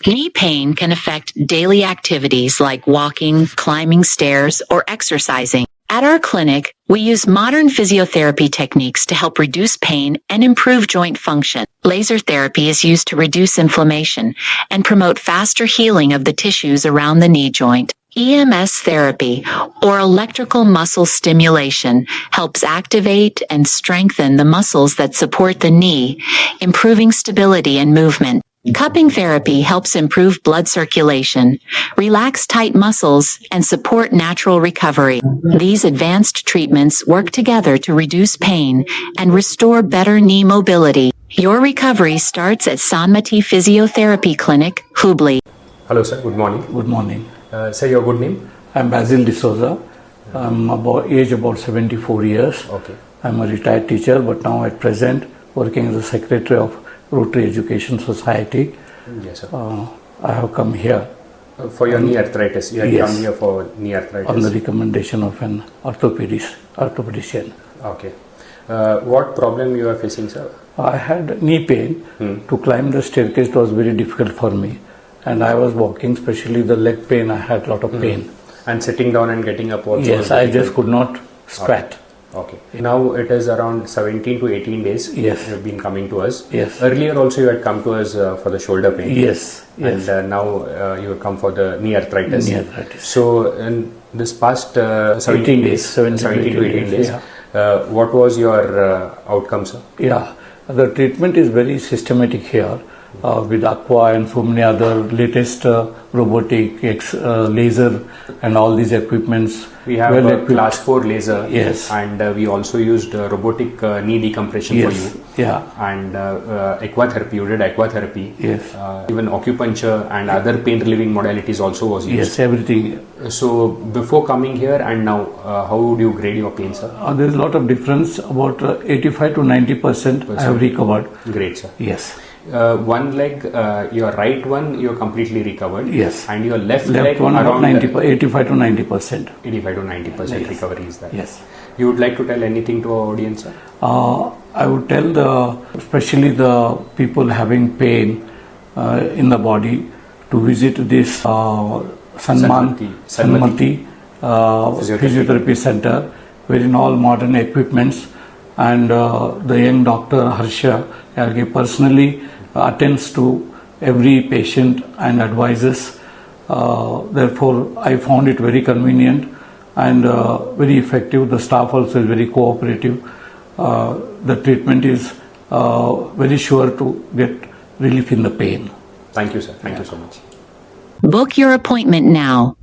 Knee pain can affect daily activities like walking, climbing stairs, or exercising. At our clinic, we use modern physiotherapy techniques to help reduce pain and improve joint function. Laser therapy is used to reduce inflammation and promote faster healing of the tissues around the knee joint. EMS therapy, or electrical muscle stimulation, helps activate and strengthen the muscles that support the knee, improving stability and movement. Cupping therapy helps improve blood circulation, relax tight muscles, and support natural recovery. These advanced treatments work together to reduce pain and restore better knee mobility. Your recovery starts at Sanmati Physiotherapy Clinic, Hubli. Hello sir, good morning. Good morning. Sir, your good name? I'm Basil D'Souza. I'm about 74 years. Okay. I'm a retired teacher, but now at present working as a secretary of Rotary Education Society. Yes, sir. I have come here. For your knee arthritis, you have come here for knee arthritis? On the recommendation of an orthopedician. Okay. What problem you are facing, sir? I had knee pain. To climb the staircase was very difficult for me. And I was walking, especially the leg pain, I had a lot of pain. And sitting down and getting up also? Yes, I just could not squat. Okay. Now it is around 17 to 18 days you have been coming to us. Yes. Earlier also you had come to us for the shoulder pain. Yes. And now you have come for the knee arthritis. Knee arthritis. So in this past 17 days, 17 to 18 days, what was your outcome, sir? Yeah, the treatment is very systematic here. With Aqua and so many other latest robotic, laser and all these equipments. We have a class 4 laser. Yes. And we also used robotic knee decompression for you. Yeah. And Aqua therapy, you did Aqua therapy. Yes. Even acupuncture and other pain relieving modalities also was used. Yes, everything. So before coming here and now, how would you grade your pain, sir? There is a lot of difference, about 85 to 90% I have recovered. Great, sir. Yes. One leg, your right one, you are completely recovered. Yes. And your left leg, one around 85 to 90%. 85 to 90% recovery is that. Yes. You would like to tell anything to our audience, sir? I would tell especially the people having pain in the body to visit this Sanmati Physiotherapy Center, wherein all modern equipments and the young doctor Harsha personally attends to every patient and advises. Therefore, I found it very convenient and very effective. The staff also is very cooperative. The treatment is very sure to get relief in the pain. Thank you, sir. Thank you so much. Book your appointment now.